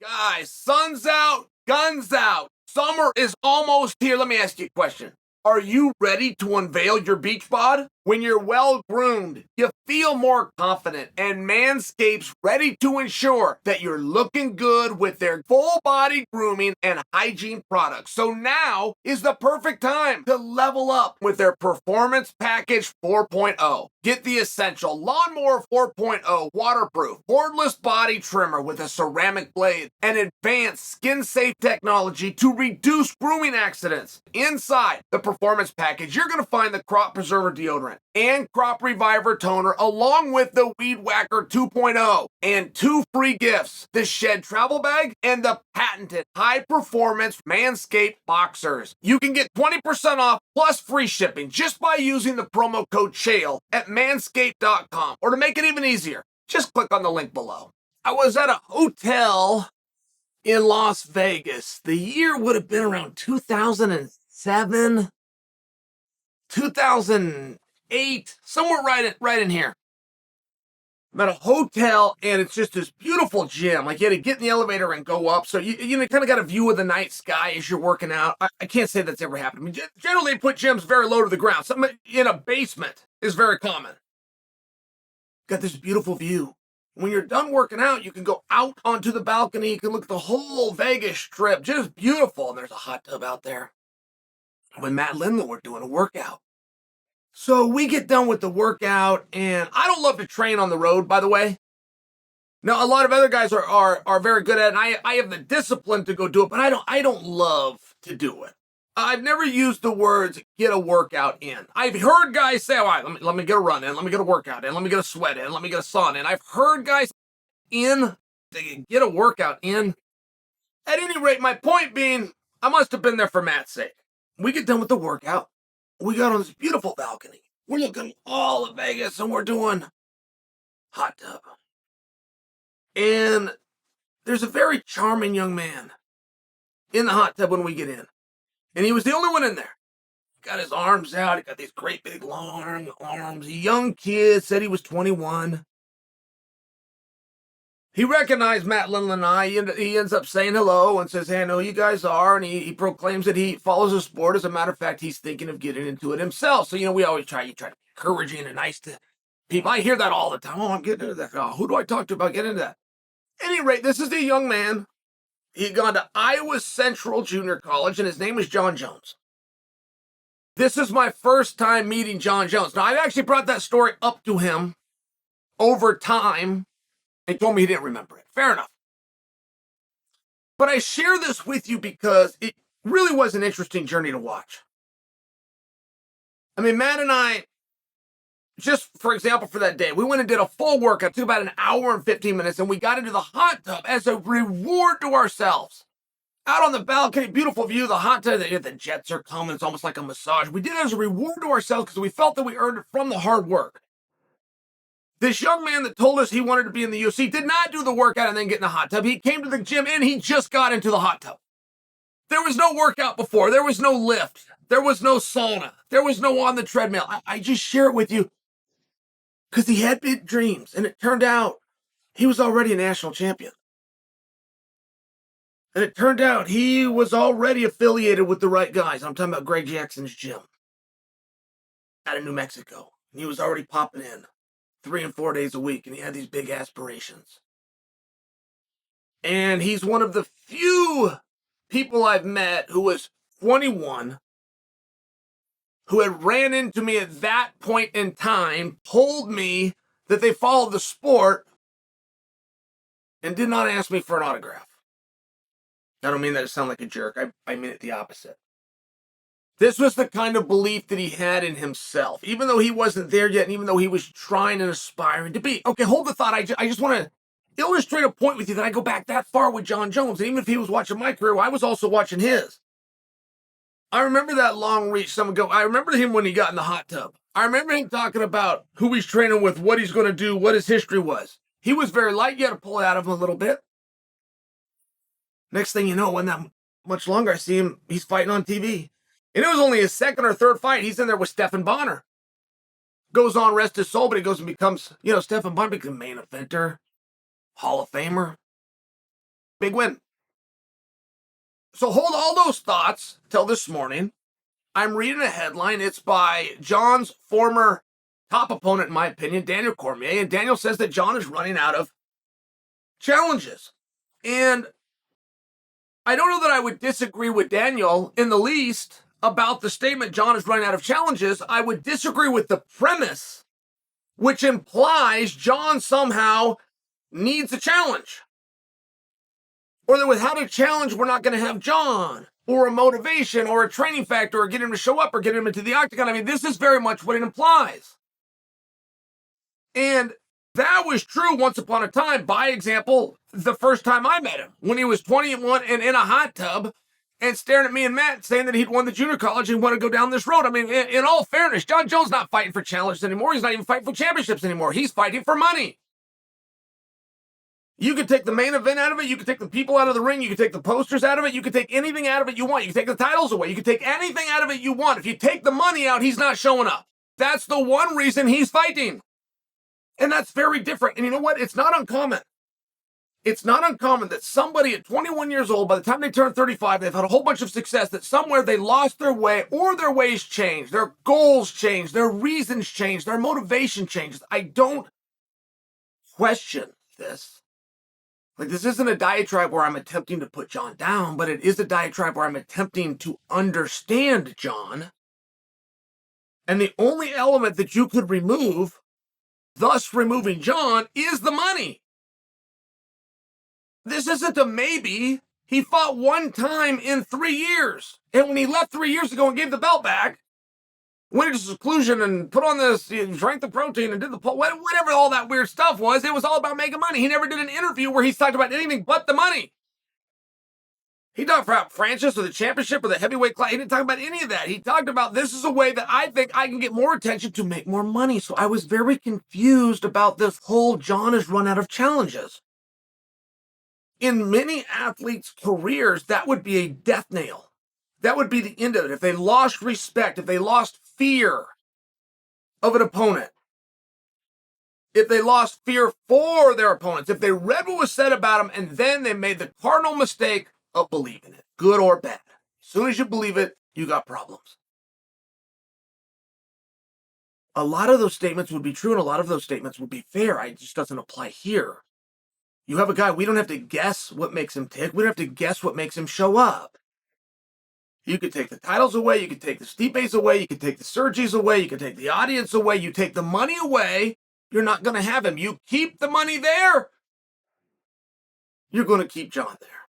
Guys, sun's out, guns out. Summer is almost here. Let me ask you a question. Are you ready to unveil your beach bod? When you're well groomed, you feel more confident, and Manscaped's ready to ensure that you're looking good with their full body grooming and hygiene products. So now is the perfect time to level up with their Performance Package 4.0. Get the essential Lawnmower 4.0 waterproof, cordless body trimmer with a ceramic blade and advanced skin-safe technology to reduce grooming accidents. Inside the Performance Package, you're going to find the Crop Preserver deodorant and Crop Reviver toner along with the Weed Whacker 2.0 and 2 free gifts, the Shed travel bag and the patented high-performance Manscaped boxers. You can get 20% off plus free shipping just by using the promo code Chael at manscaped.com, or to make it even easier, just click on the link below. I was at a hotel in Las Vegas. The year would have been around 2007, 2008, somewhere right in here. I'm at a hotel, and it's just this beautiful gym. Like, you had to get in the elevator and go up, so you kind of got a view of the night sky as you're working out. I can't say that's ever happened. I mean, generally, they put gyms very low to the ground. Something in a basement is very common. Got this beautiful view. When you're done working out, you can go out onto the balcony. You can look at the whole Vegas Strip. Just beautiful. And there's a hot tub out there. When Matt and Lindland were doing a workout. So we get done with the workout, and I don't love to train on the road, by the way. Now, a lot of other guys are very good at it, and I have the discipline to go do it, but I don't love to do it. I've never used the words get a workout in. I've heard guys say, all right, let me get a run in, let me get a workout in, let me get a sweat in, let me get a sauna in. I've heard guys they get a workout in. At any rate, my point being, I must have been there for Matt's sake. We get done with the workout. We got on this beautiful balcony. We're looking all of Vegas, and we're doing hot tub. And there's a very charming young man in the hot tub when we get in. And he was the only one in there. Got his arms out. He got these great big long arms. A young kid, said he was 21. He recognized Matt Lindland and I. He ends up saying hello and says, hey, I know who you guys are. And he proclaims that he follows the sport. As a matter of fact, he's thinking of getting into it himself. So, we always try to be encouraging and nice to people. I hear that all the time. Oh, I'm getting into that. Oh, who do I talk to about getting into that? At any rate, this is the young man. He'd gone to Iowa Central Junior College, and his name is Jon Jones. This is my first time meeting Jon Jones. Now, I've actually brought that story up to him over time. He told me he didn't remember it. Fair enough. But I share this with you because it really was an interesting journey to watch. I mean, Matt and I, just for example, for that day, we went and did a full workout. It took about an hour and 15 minutes, and we got into the hot tub as a reward to ourselves. Out on the balcony, beautiful view, the hot tub, the jets are coming. It's almost like a massage. We did it as a reward to ourselves because we felt that we earned it from the hard work. This young man that told us he wanted to be in the UFC did not do the workout and then get in the hot tub. He came to the gym and he just got into the hot tub. There was no workout before. There was no lift. There was no sauna. There was no on the treadmill. I just share it with you because he had big dreams, and it turned out he was already a national champion. And it turned out he was already affiliated with the right guys. I'm talking about Greg Jackson's gym out of New Mexico. And he was already popping in 3 and 4 days a week, and he had these big aspirations. And he's one of the few people I've met who was 21, who had ran into me at that point in time, told me that they followed the sport, and did not ask me for an autograph. I don't mean that to sound like a jerk. I mean it the opposite. This was the kind of belief that he had in himself, even though he wasn't there yet, and even though he was trying and aspiring to be. Okay, hold the thought. I just want to illustrate a point with you that I go back that far with Jon Jones. And even if he was watching my career, I was also watching his. I remember that long reach. I remember him when he got in the hot tub. I remember him talking about who he's training with, what he's going to do, what his history was. He was very light. You had to pull it out of him a little bit. Next thing you know, wasn't that much longer, I see him, he's fighting on TV. And it was only his second or third fight. He's in there with Stephan Bonnar. Goes on, rest his soul, but he goes and becomes, Stephan Bonnar becomes a main eventer, Hall of Famer. Big win. So hold all those thoughts till this morning. I'm reading a headline. It's by Jon's former top opponent, in my opinion, Daniel Cormier. And Daniel says that Jon is running out of challenges. And I don't know that I would disagree with Daniel in the least about the statement Jon is running out of challenges. I would disagree with the premise, which implies Jon somehow needs a challenge. Or that without a challenge, we're not going to have Jon, or a motivation, or a training factor, or get him to show up, or get him into the octagon. I mean, this is very much what it implies. And that was true once upon a time. By example, the first time I met him, when he was 21 and in a hot tub and staring at me and Matt saying that he'd won the junior college and want to go down this road. I mean, in all fairness, Jon Jones not fighting for challenges anymore. He's not even fighting for championships anymore. He's fighting for money. You could take the main event out of it. You could take the people out of the ring. You could take the posters out of it. You could take anything out of it you want. You could take the titles away. You could take anything out of it you want. If you take the money out, he's not showing up. That's the one reason he's fighting. And that's very different. And you know what? It's not uncommon. It's not uncommon that somebody at 21 years old, by the time they turn 35, they've had a whole bunch of success, that somewhere they lost their way, or their ways changed, their goals changed, their reasons changed, their motivation changes. I don't question this. Like, this isn't a diatribe where I'm attempting to put Jon down, but it is a diatribe where I'm attempting to understand Jon. And the only element that you could remove, thus removing Jon, is the money. This isn't a maybe. He fought one time in 3 years. And when he left 3 years ago and gave the belt back, went into seclusion and put on this, drank the protein and did the, whatever all that weird stuff was, it was all about making money. He never did an interview where he's talked about anything but the money. He talked about franchise or the championship or the heavyweight class. He didn't talk about any of that. He talked about, this is a way that I think I can get more attention to make more money. So I was very confused about this whole Jon has run out of challenges. In many athletes' careers, that would be a death nail. That would be the end of it. If they lost respect, if they lost fear of an opponent, if they lost fear for their opponents, if they read what was said about them and then they made the cardinal mistake of believing it, good or bad. As soon as you believe it, you got problems. A lot of those statements would be true and a lot of those statements would be fair. It just doesn't apply here. You have a guy, we don't have to guess what makes him tick. We don't have to guess what makes him show up. You could take the titles away. You could take the Stipes away. You could take the Sergis away. You could take the audience away. You take the money away. You're not going to have him. You keep the money there. You're going to keep Jon there.